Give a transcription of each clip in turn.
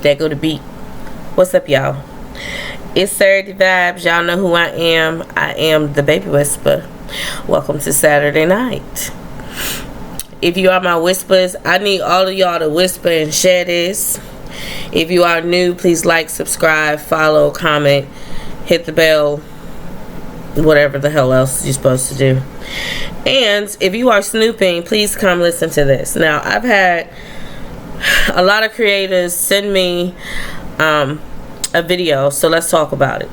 There go the beat. What's up, y'all? It's Saturday Vibes. Y'all know who I am. I am the Baby Whisperer. Welcome to Saturday night. If you are my whispers, I need all of y'all to whisper and share this. If you are new, please like, subscribe, follow, comment, hit the bell, whatever the hell else you're supposed to do. And if you are snooping, please come listen to this. Now, I've had a lot of creators send me a video, so let's talk about it.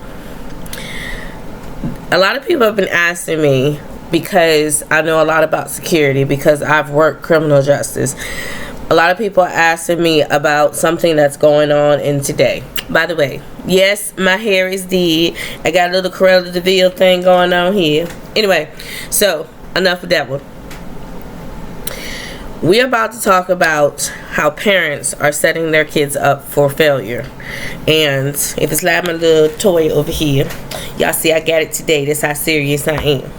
A lot of people have been asking me, because I know a lot about security, because I've worked criminal justice. A lot of people are asking me about something that's going on in today. By the way, yes, my hair is dead. I got a little Cruella de Vil thing going on here. Anyway, so enough of that one. We're about to talk about how parents are setting their kids up for failure. And if it's like my little toy over here, y'all see I got it today. That's how serious I am.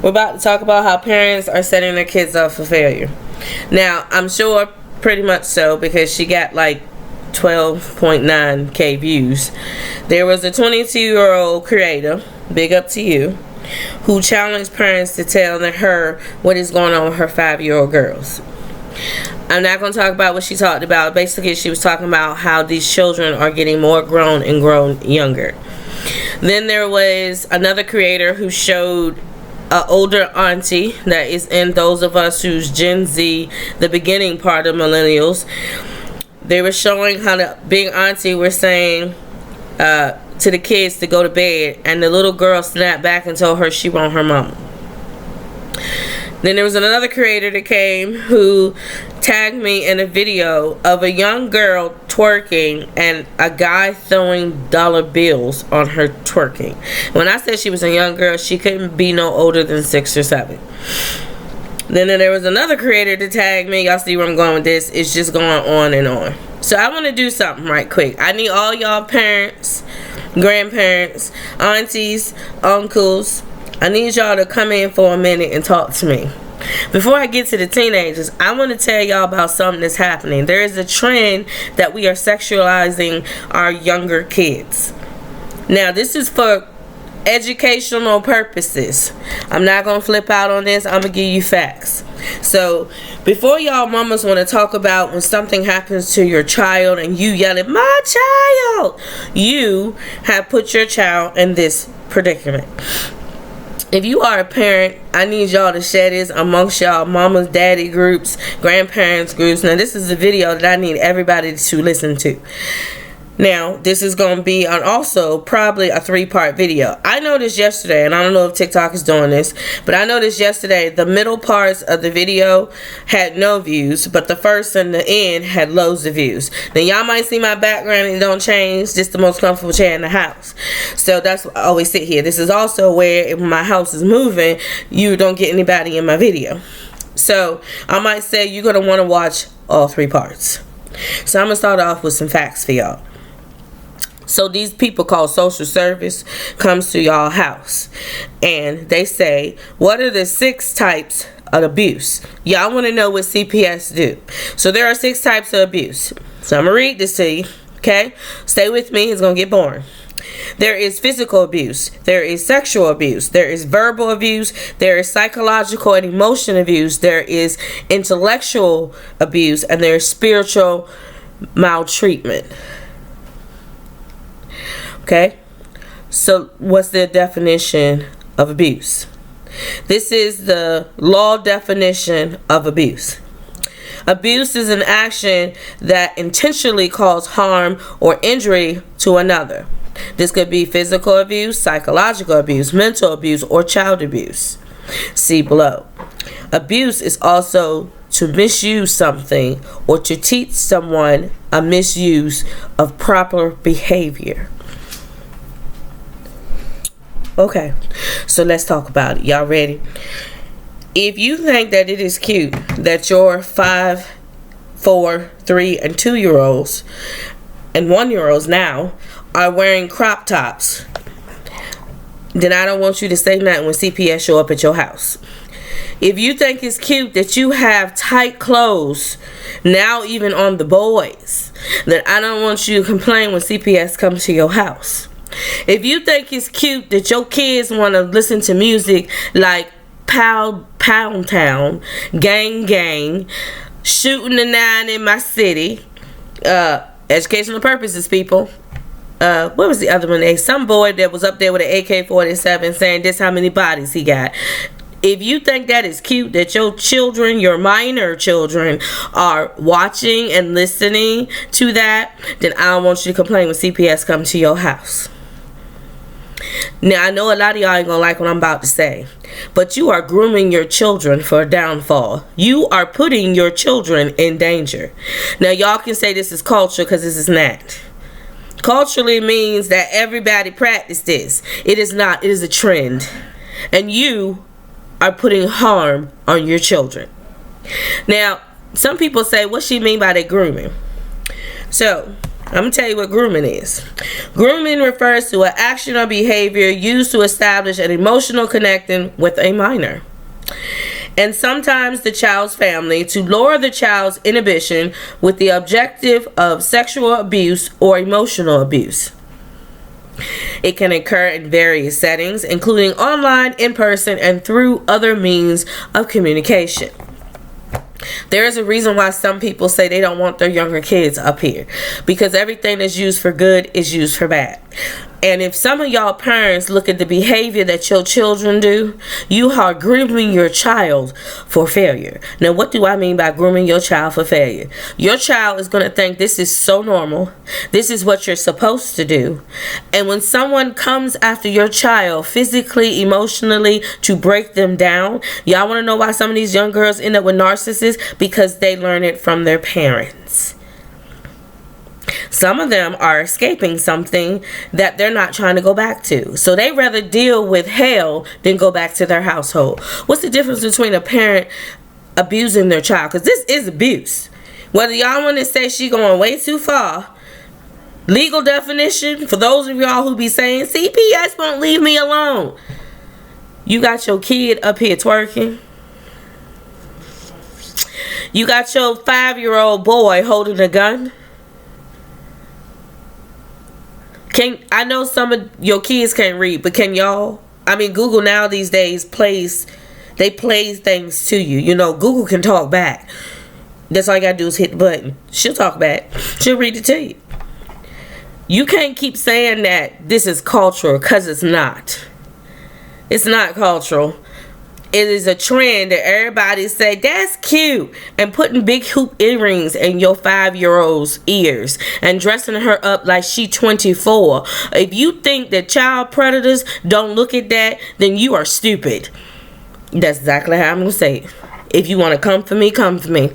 We're about to talk about how parents are setting their kids up for failure. Now, I'm sure pretty much so, because she got like 12.9k views. There was a 22-year-old creator, big up to you, who challenged parents to tell her what is going on with her 5-year-old girls. I'm not going to talk about what she talked about. Basically, she was talking about how these children are getting more grown and grown younger. Then there was another creator who showed an older auntie that is in those of us who's Gen Z, the beginning part of millennials. They were showing how the big auntie was saying to the kids to go to bed, and the little girl snapped back and told her she want her mama. Then there was another creator that came who tagged me in a video of a young girl twerking and a guy throwing dollar bills on her twerking. When I said she was a young girl, she couldn't be no older than 6 or 7. Then there was another creator to tag me. Y'all see where I'm going with this. It's just going on and on. So I want to do something right quick. I need all y'all parents, grandparents, aunties, uncles. I need y'all to come in for a minute and talk to me. Before I get to the teenagers, I want to tell y'all about something that's happening. There is a trend that we are sexualizing our younger kids. Now, this is for educational purposes. I'm not going to flip out on this. I'm going to give you facts. So, before y'all mamas want to talk about when something happens to your child and you yelling, "My child!" you have put your child in this predicament. If you are a parent, I need y'all to share this amongst y'all mamas, daddy groups, grandparents groups. Now, this is a video that I need everybody to listen to. Now, this is going to be on also probably a 3-part video. I noticed yesterday, and I don't know if TikTok is doing this, but I noticed yesterday the middle parts of the video had no views, but the first and the end had loads of views. Now, y'all might see my background and it don't change. Just the most comfortable chair in the house. So that's why I always sit here. This is also where if my house is moving, you don't get anybody in my video. So I might say you're going to want to watch all 3 parts. So I'm going to start off with some facts for y'all. So these people called social service comes to y'all house and they say, what are the 6 types of abuse? Y'all want to know what CPS do. So there are 6 types of abuse. So I'm going to read this to you. Okay? Stay with me. It's going to get boring. There is physical abuse. There is sexual abuse. There is verbal abuse. There is psychological and emotional abuse. There is intellectual abuse. And there is spiritual maltreatment. Okay, so what's the definition of abuse? This is the law definition of abuse. Abuse is an action that intentionally causes harm or injury to another. This could be physical abuse, psychological abuse, mental abuse, or child abuse. See below. Abuse is also to misuse something or to teach someone a misuse of proper behavior. Okay, so let's talk about it. Y'all ready? If you think that it is cute that your 5, 4, 3, and 2-year-olds and 1-year-olds now are wearing crop tops, then I don't want you to say nothing when CPS show up at your house. If you think it's cute that you have tight clothes, now even on the boys, then I don't want you to complain when CPS comes to your house. If you think it's cute that your kids want to listen to music like Pound Town, Gang Gang, Shooting the Nine in My City, educational purposes, people. What was the other one? Some boy that was up there with an AK-47 saying this how many bodies he got. If you think that is cute that your children, your minor children, are watching and listening to that, then I don't want you to complain when CPS come to your house. Now, I know a lot of y'all ain't gonna like what I'm about to say, but you are grooming your children for a downfall. You are putting your children in danger. Now, y'all can say this is culture, because this is not. Culturally means that everybody practice this. It is not. It is a trend. And you are putting harm on your children. Now, some people say, what she mean by that grooming? So, I'm going to tell you what grooming is. Grooming refers to an action or behavior used to establish an emotional connection with a minor, and sometimes the child's family, to lower the child's inhibition with the objective of sexual abuse or emotional abuse. It can occur in various settings, including online, in person, and through other means of communication. There is a reason why some people say they don't want their younger kids up here, because everything that's used for good is used for bad. And if some of y'all parents look at the behavior that your children do, you are grooming your child for failure. Now, what do I mean by grooming your child for failure? Your child is going to think this is so normal. This is what you're supposed to do. And when someone comes after your child physically, emotionally, to break them down, y'all want to know why some of these young girls end up with narcissists? Because they learn it from their parents. Some of them are escaping something that they're not trying to go back to. So they rather deal with hell than go back to their household. What's the difference between a parent abusing their child? Because this is abuse. Whether y'all want to say she going way too far, legal definition, for those of y'all who be saying, CPS won't leave me alone. You got your kid up here twerking. You got your 5-year-old boy holding a gun. I know some of your kids can't read, but can y'all? I mean, Google now these days plays things to you. You know, Google can talk back. That's all you gotta do is hit the button. She'll talk back. She'll read it to you. You can't keep saying that this is cultural, because it's not. It's not cultural. It is a trend that everybody say, that's cute, and putting big hoop earrings in your 5-year-old's ears and dressing her up like she 24. If you think that child predators don't look at that, then you are stupid. That's exactly how I'm going to say it. If you want to come for me, come for me.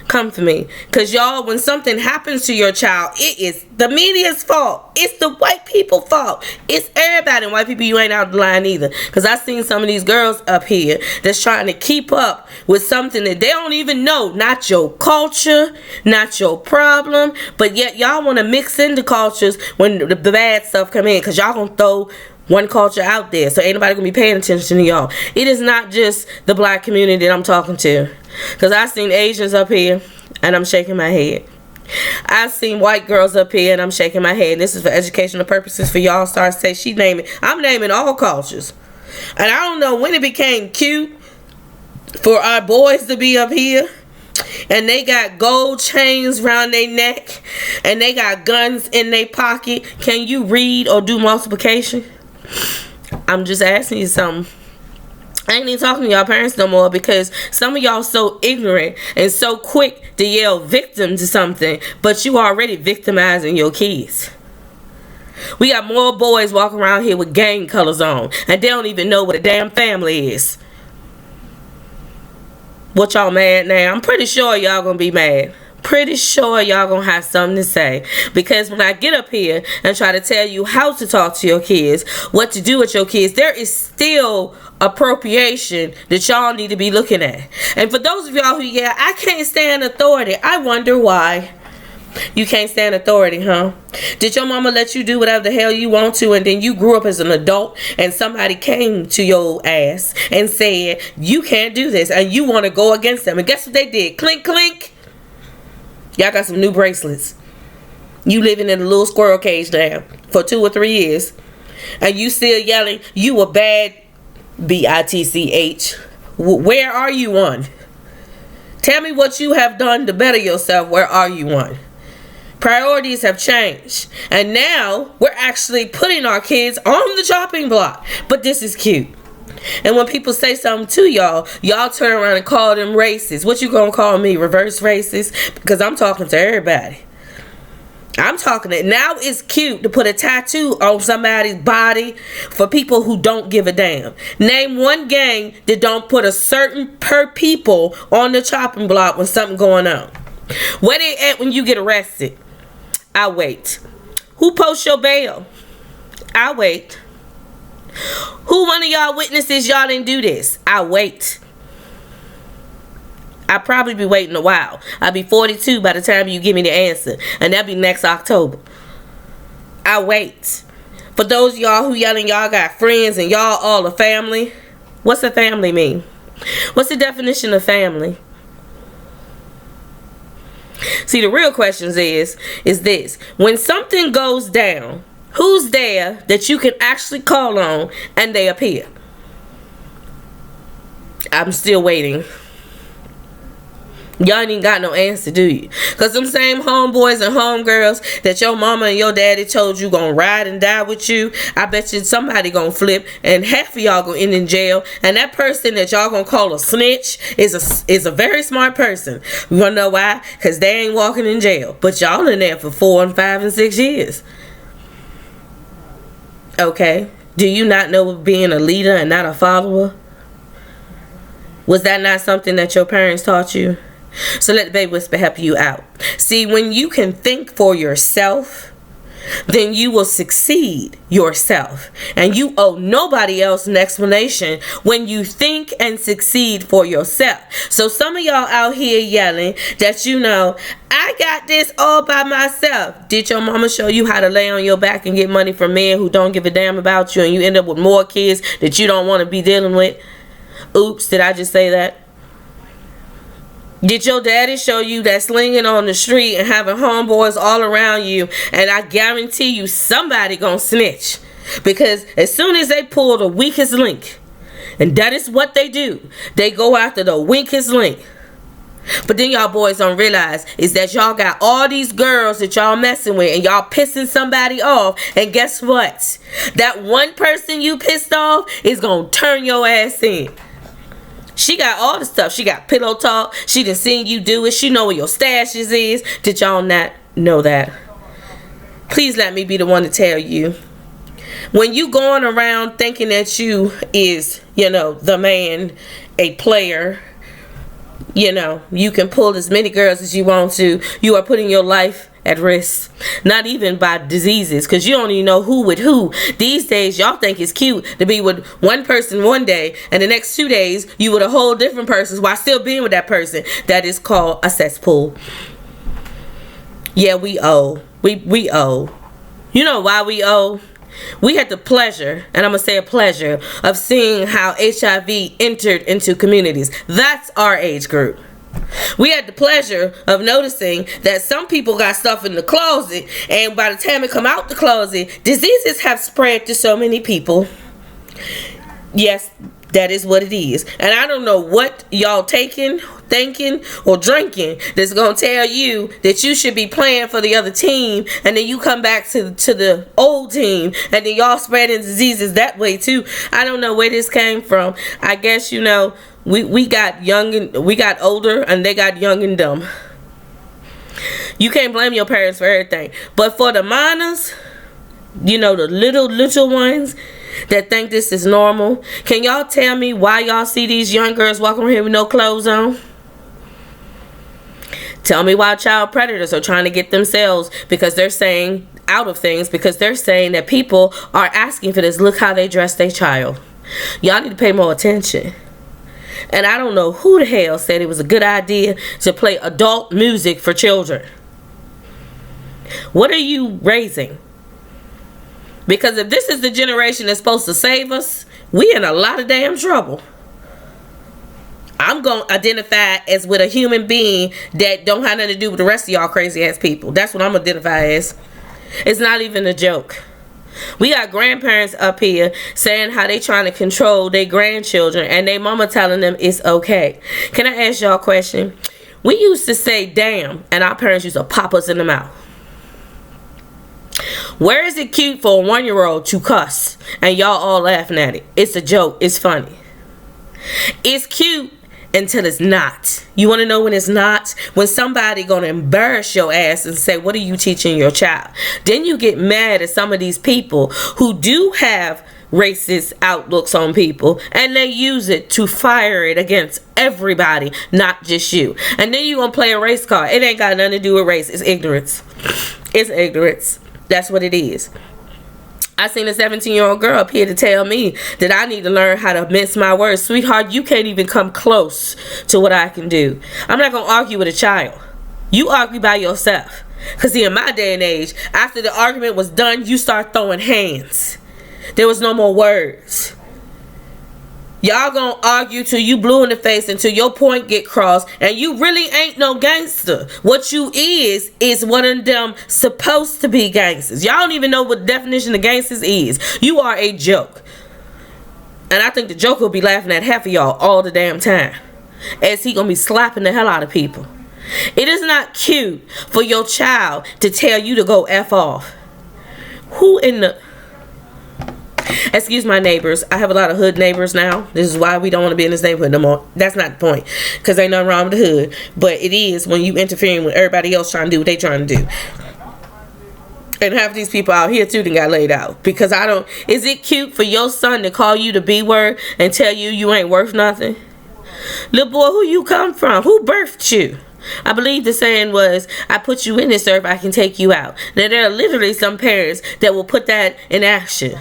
Come for me. Because y'all, when something happens to your child, it is the media's fault. It's the white people's fault. It's everybody. And white people, you ain't out the line either. Because I seen some of these girls up here that's trying to keep up with something that they don't even know. Not your culture, not your problem. But yet y'all want to mix into cultures when the bad stuff come in. Because y'all going to throw one culture out there, so ain't nobody gonna be paying attention to y'all. It is not just the black community that I'm talking to, because I seen Asians up here and I'm shaking my head. I've seen white girls up here and I'm shaking my head. This is for educational purposes for y'all. Start say she naming. I'm naming all cultures, and I don't know when it became cute for our boys to be up here and they got gold chains around their neck and they got guns in their pocket. Can you read or do multiplication? I'm just asking you something. I ain't even talking to y'all parents no more, because some of y'all so ignorant and so quick to yell victim to something, but you already victimizing your kids. We got more boys walking around here with gang colors on, and they don't even know what a damn family is. What y'all mad now? I'm pretty sure y'all gonna be mad. Pretty sure y'all gonna have something to say, because when I get up here and try to tell you how to talk to your kids, what to do with your kids, there is still appropriation that y'all need to be looking at. And for those of y'all who I can't stand authority, I wonder why. You can't stand authority, huh? Did your mama let you do whatever the hell you want to, and then you grew up as an adult and somebody came to your ass and said, you can't do this, and you want to go against them? And guess what they did? Clink, clink. Y'all got some new bracelets. You living in a little squirrel cage now for 2 or 3 years. And you still yelling, you a bad bitch. Where are you, one? Tell me what you have done to better yourself. Where are you, one? Priorities have changed. And now we're actually putting our kids on the chopping block. But this is cute. And when people say something to y'all, y'all turn around and call them racist. What you gonna call me? Reverse racist? Because I'm talking to everybody. I'm talking it. Now it's cute to put a tattoo on somebody's body for people who don't give a damn. Name one gang that don't put a certain per people on the chopping block when something going on. Where they at when you get arrested? I wait. Who posts your bail? I wait. Who one of y'all witnesses y'all didn't do this? I wait. I'll probably be waiting a while. I'll be 42 by the time you give me the answer. And that'll be next October. I wait. For those of y'all who yelling y'all got friends and y'all all a family. What's a family mean? What's the definition of family? See, the real question is this. When something goes down, who's there that you can actually call on and they appear? I'm still waiting. Y'all ain't got no answer, do you? Because them same homeboys and homegirls that your mama and your daddy told you gonna ride and die with you, I bet you somebody gonna flip and half of y'all gonna end in jail. And that person that y'all gonna call a snitch is a very smart person. You wanna know why? Because they ain't walking in jail. But y'all in there for 4 and 5 and 6 years. Okay. Do you not know being a leader and not a follower? Was that not something that your parents taught you? So let the Baby Whisper help you out. See, when you can think for yourself, then you will succeed yourself. And you owe nobody else an explanation when you think and succeed for yourself. So some of y'all out here yelling that, you know, I got this all by myself. Did your mama show you how to lay on your back and get money from men who don't give a damn about you, and you end up with more kids that you don't want to be dealing with? Oops, did I just say that? Did your daddy show you that slinging on the street and having homeboys all around you? And I guarantee you somebody gonna snitch. Because as soon as they pull the weakest link, and that is what they do, they go after the weakest link. But then y'all boys don't realize is that y'all got all these girls that y'all messing with and y'all pissing somebody off. And guess what? That one person you pissed off is gonna turn your ass in. She got all the stuff. She got pillow talk. She done seen you do it. She know where your stashes is. Did y'all not know that? Please let me be the one to tell you. When you going around thinking that you is, you know, the man, a player, you know, you can pull as many girls as you want to, you are putting your life at risk. Not even by diseases, because you don't even know who with who. These days y'all think it's cute to be with one person one day and the next 2 days you with a whole different person while still being with that person. That is called a cesspool. Yeah, we owe. We owe. You know why we owe? We had the pleasure, and I'm going to say a pleasure, of seeing how HIV entered into communities. That's our age group. We had the pleasure of noticing that some people got stuff in the closet, and by the time it come out the closet, diseases have spread to so many people. Yes, that is what it is. And I don't know what y'all taking, thinking, or drinking that's gonna tell you that you should be playing for the other team, and then you come back to the old team, and then y'all spreading diseases that way too. I don't know where this came from. I guess, you know, we got young and we got older, and they got young and dumb. You can't blame your parents for everything, but for the minors, you know, the little ones that think this is normal, can y'all tell me why y'all see these young girls walking around here with no clothes on? Tell me why child predators are trying to get themselves because they're saying out of things, because they're saying that people are asking for this. Look how they dress their child. Y'all need to pay more attention. And I don't know who the hell said it was a good idea to play adult music for children. What are you raising? Because if this is the generation that's supposed to save us, we in a lot of damn trouble. I'm going to identify as with a human being that don't have nothing to do with the rest of y'all crazy ass people. That's what I'm going to identify as. It's not even a joke. We got grandparents up here saying how they trying to control their grandchildren and they mama telling them it's okay. Can I ask y'all a question? We used to say damn and our parents used to pop us in the mouth. Where is it cute for a 1-year-old to cuss and y'all all laughing at it? It's a joke. It's funny. It's cute until it's not. You want to know when it's not? When somebody gonna embarrass your ass and say, what are you teaching your child? Then you get mad at some of these people who do have racist outlooks on people and they use it to fire it against everybody, not just you. And then you gonna play a race card. It ain't got nothing to do with race. It's ignorance. It's ignorance. That's what it is. I seen a 17-year-old girl up here to tell me that I need to learn how to mince my words. Sweetheart, you can't even come close to what I can do. I'm not going to argue with a child. You argue by yourself. Because see, in my day and age, after the argument was done, you start throwing hands. There was no more words. Y'all gonna argue till you blue in the face until your point get crossed, and you really ain't no gangster. What you is one of them supposed to be gangsters. Y'all don't even know what the definition of gangsters is. You are a joke. And I think the Joker will be laughing at half of y'all all the damn time, as he gonna be slapping the hell out of people. It is not cute for your child to tell you to go F off. Who in the... Excuse my neighbors. I have a lot of hood neighbors now. This is why we don't want to be in this neighborhood no more. That's not the point. Because ain't nothing wrong with the hood. But it is when you interfering with everybody else trying to do what they trying to do. And half of these people out here too done got laid out. Because I don't... Is it cute for your son to call you the B word and tell you you ain't worth nothing? Little boy, who you come from? Who birthed you? I believe the saying was, I put you in this earth, I can take you out. Now there are literally some parents that will put that in action.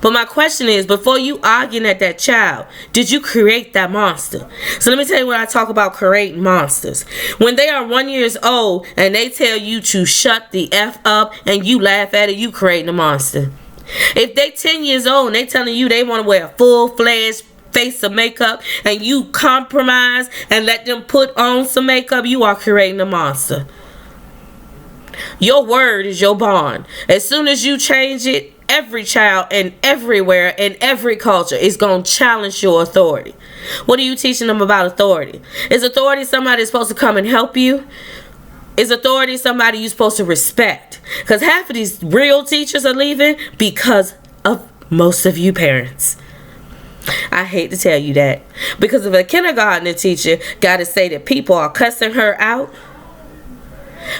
But my question is, before you arguing at that child, did you create that monster? So let me tell you what I talk about creating monsters. When they are 1 year old and they tell you to shut the F up and you laugh at it, you creating a monster. If they 10 years old and they telling you they want to wear a full-fledged face of makeup and you compromise and let them put on some makeup, you are creating a monster. Your word is your bond. As soon as you change it, every child and everywhere in every culture is going to challenge your authority. What are you teaching them about authority? Is authority somebody that's supposed to come and help you? Is authority somebody you're supposed to respect? Because half of these real teachers are leaving because of most of you parents. I hate to tell you that. Because if a kindergarten teacher got to say that people are cussing her out,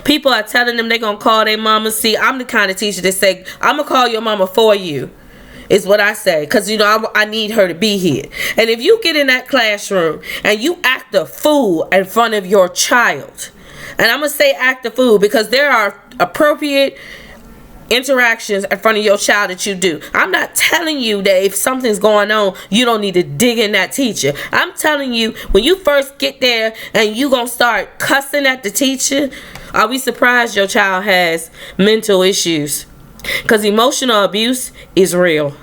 people are telling them they're going to call their mama. See, I'm the kind of teacher that say, I'm going to call your mama for you, is what I say. Because, you know, I need her to be here. And if you get in that classroom and you act a fool in front of your child, and I'm going to say act a fool because there are appropriate interactions in front of your child that you do. I'm not telling you that if something's going on, you don't need to dig in that teacher. I'm telling you, when you first get there and you gonna start cussing at the teacher, are we surprised your child has mental issues? Because emotional abuse is real.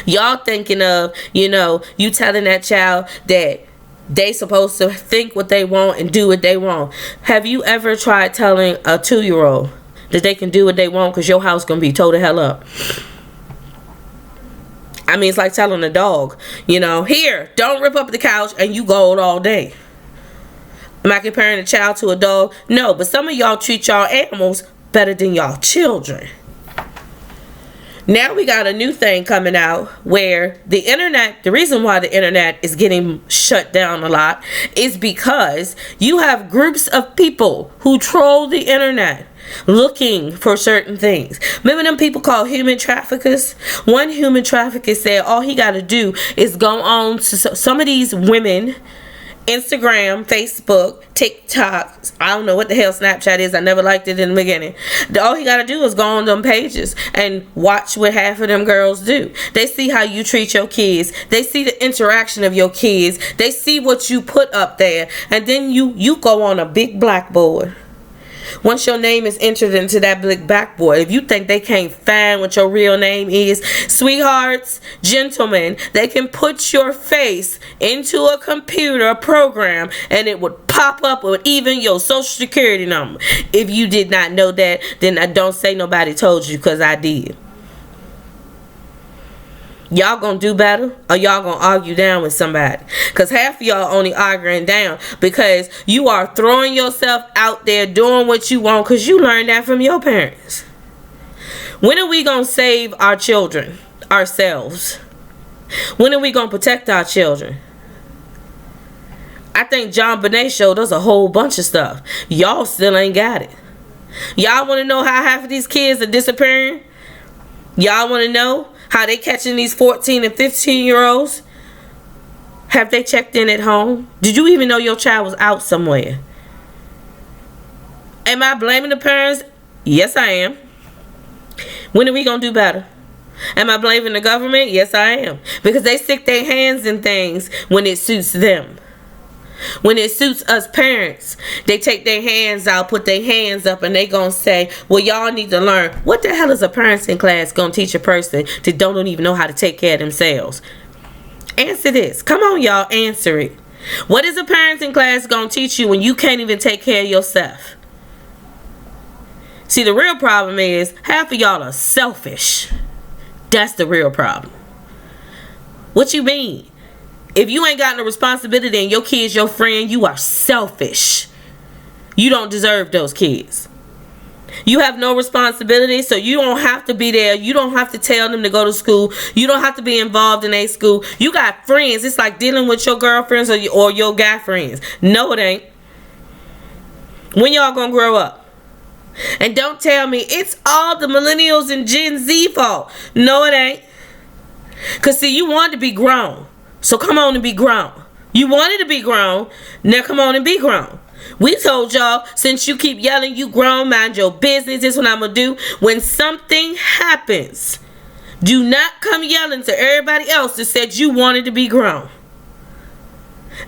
Y'all thinking of, you know, you telling that child that they supposed to think what they want and do what they want. Have you ever tried telling a 2-year-old that they can do what they want because your house gonna be towed the hell up? I mean, it's like telling a dog, you know, here, don't rip up the couch and you go all day. Am I comparing a child to a dog? No, but some of y'all treat y'all animals better than y'all children. Now we got a new thing coming out where the internet, the reason why the internet is getting shut down a lot is because you have groups of people who troll the internet looking for certain things. Remember them people called human traffickers? One human trafficker said all he got to do is go on to some of these women, Instagram, Facebook, TikTok, I don't know what the hell Snapchat is. I never liked it in the beginning. All he got to do is go on them pages and watch what half of them girls do. They see how you treat your kids. They see the interaction of your kids. They see what you put up there. And then you go on a big blackboard Once your name is entered into that big backboard, if you think they can't find what your real name is, sweethearts, gentlemen, they can put your face into a computer program and it would pop up with even your social security number. If you did not know that, then I don't say nobody told you, because I did. Y'all gonna do better, or y'all gonna argue down with somebody? Because half of y'all only arguing down because you are throwing yourself out there doing what you want because you learned that from your parents. When are we gonna save our children, ourselves? When are we gonna protect our children? I think John Bonet showed us a whole bunch of stuff. Y'all still ain't got it. Y'all want to know how half of these kids are disappearing? Y'all want to know how they catching these 14 and 15-year-olds? Have they checked in at home? Did you even know your child was out somewhere? Am I blaming the parents? Yes, I am. When are we going to do better? Am I blaming the government? Yes, I am. Because they stick their hands in things when it suits them. When it suits us parents, they take their hands out, put their hands up, and they gonna say, well, y'all need to learn. What the hell is a parenting class gonna teach a person that don't even know how to take care of themselves? Answer this. Come on, y'all, answer it. What is a parenting class gonna teach you when you can't even take care of yourself? See, the real problem is half of y'all are selfish. That's the real problem. What you mean? If you ain't got no responsibility and your kid's your friend, you are selfish. You don't deserve those kids. You have no responsibility, so you don't have to be there. You don't have to tell them to go to school. You don't have to be involved in a school. You got friends. It's like dealing with your girlfriends or your guy friends. No, it ain't. When y'all gonna grow up? And don't tell me it's all the millennials and Gen Z fault. No, it ain't. Because, see, you wanted to be grown. So come on and be grown. You wanted to be grown. Now come on and be grown. We told y'all, since you keep yelling you grown, mind your business. This is what I'm going to do. When something happens, do not come yelling to everybody else that said you wanted to be grown.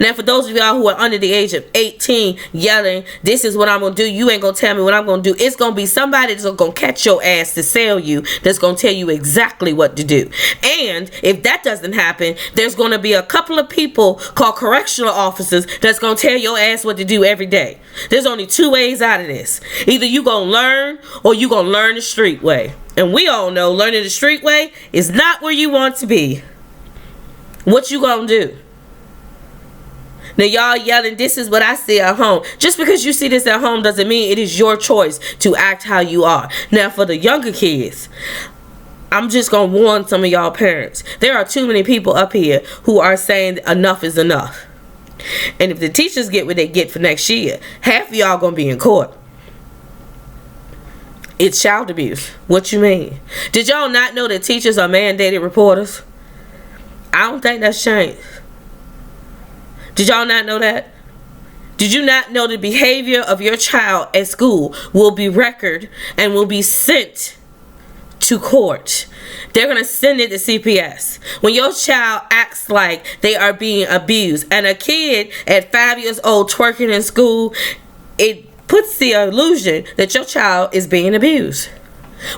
Now, for those of y'all who are under the age of 18 yelling, this is what I'm going to do, you ain't going to tell me what I'm going to do. It's going to be somebody that's going to catch your ass to sell you, that's going to tell you exactly what to do. And if that doesn't happen, there's going to be a couple of people called correctional officers that's going to tell your ass what to do every day. There's only two ways out of this. Either you going to learn or you going to learn the street way. And we all know learning the street way is not where you want to be. What you going to do? Now y'all yelling, this is what I see at home. Just because you see this at home doesn't mean it is your choice to act how you are. Now for the younger kids, I'm just going to warn some of y'all parents. There are too many people up here who are saying enough is enough. And if the teachers get what they get for next year, half of y'all going to be in court. It's child abuse. What you mean? Did y'all not know that teachers are mandated reporters? I don't think that's changed. Did y'all not know that? Did you not know the behavior of your child at school will be recorded and will be sent to court? They're going to send it to CPS. When your child acts like they are being abused, and a kid at 5 years old twerking in school, it puts the illusion that your child is being abused.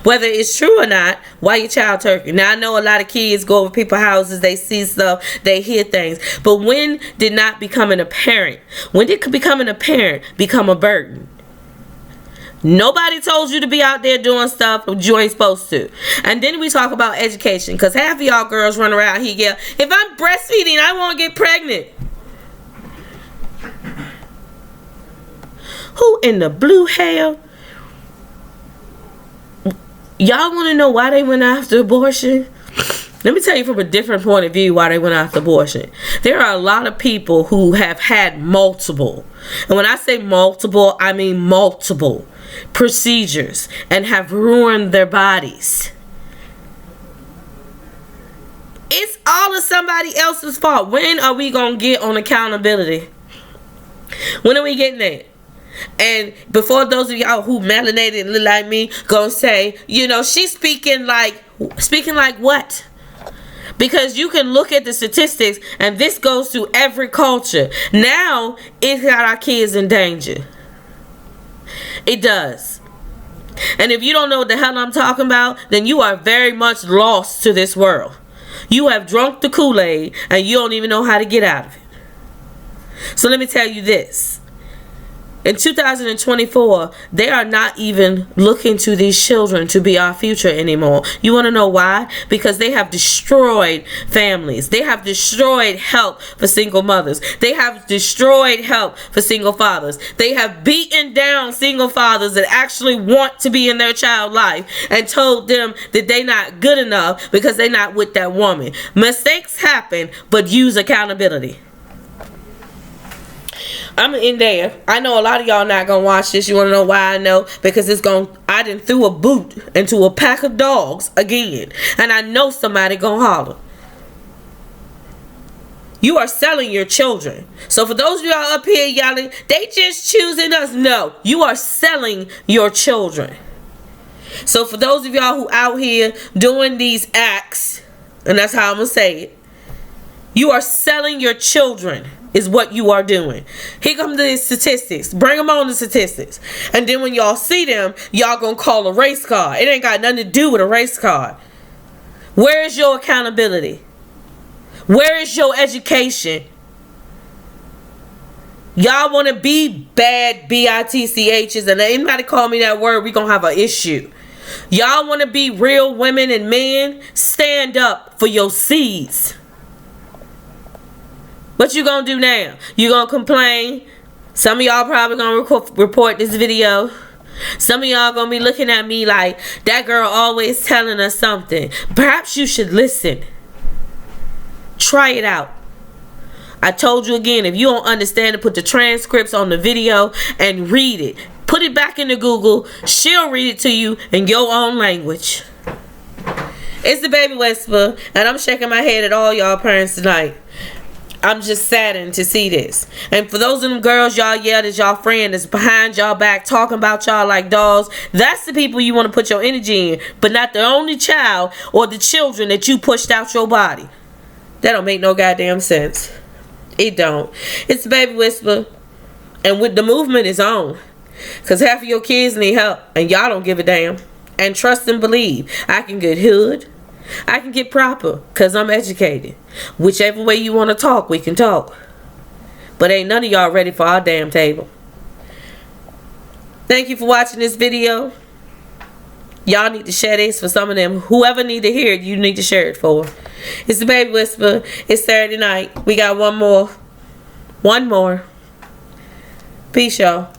Whether it's true or not, why your child twerking? Now, I know a lot of kids go over people's houses, they see stuff, they hear things. But when did not becoming a parent, when did becoming a parent become a burden? Nobody told you to be out there doing stuff you ain't supposed to. And then we talk about education, because half of y'all girls run around here yell, if I'm breastfeeding, I won't get pregnant. Who in the blue hell? Y'all want to know why they went after abortion? Let me tell you from a different point of view why they went after abortion. There are a lot of people who have had multiple, and when I say multiple, I mean multiple procedures and have ruined their bodies. It's all of somebody else's fault. When are we going to get on accountability? When are we getting there? And before those of y'all who melanated and look like me gonna say, you know, she's speaking like what? Because you can look at the statistics, and this goes through every culture. Now it's got our kids in danger. It does. And if you don't know what the hell I'm talking about, then you are very much lost to this world. You have drunk the Kool-Aid and you don't even know how to get out of it. So let me tell you this. In 2024, they are not even looking to these children to be our future anymore. You want to know why? Because they have destroyed families. They have destroyed help for single mothers. They have destroyed help for single fathers. They have beaten down single fathers that actually want to be in their child life and told them that they're not good enough because they're not with that woman. Mistakes happen, but use accountability. I'm in there. I know a lot of y'all not gonna watch this. You wanna know why I know? Because I done threw a boot into a pack of dogs again. And I know somebody gonna holler. You are selling your children. So for those of y'all up here yelling, they just choosing us. No, you are selling your children. So for those of y'all who out here doing these acts, and that's how I'm gonna say it, you are selling your children. Is what you are doing. Here come the statistics. Bring them on the statistics. And then when y'all see them, y'all gonna call a race card. It ain't got nothing to do with a race card. Where is your accountability? Where is your education? Y'all want to be bad bitchs, and anybody call me that word, we gonna have an issue. Y'all want to be real women and men? Stand up for your seeds. What you gonna do now? You gonna complain? Some of y'all probably gonna report this video. Some of y'all gonna be looking at me like, that girl always telling us something. Perhaps you should listen. Try it out. I told you again, if you don't understand it, put the transcripts on the video and read it. Put it back into Google. She'll read it to you in your own language. It's the Baby Whisperer, and I'm shaking my head at all y'all parents tonight. I'm just saddened to see this. And for those of them girls y'all yelled at y'all friend that's behind y'all back talking about y'all like dogs, that's the people you want to put your energy in, but not the only child or the children that you pushed out your body. That don't make no goddamn sense. It don't. It's the Baby Whisperer, and with the movement is on, because half of your kids need help and y'all don't give a damn. And trust and believe, I can get hood, I can get proper, because I'm educated. Whichever way you want to talk, we can talk. But ain't none of y'all ready for our damn table. Thank you for watching this video. Y'all need to share this for some of them. Whoever need to hear it, you need to share it for. It's the Baby Whisperer. It's Saturday night. We got one more. Peace, y'all.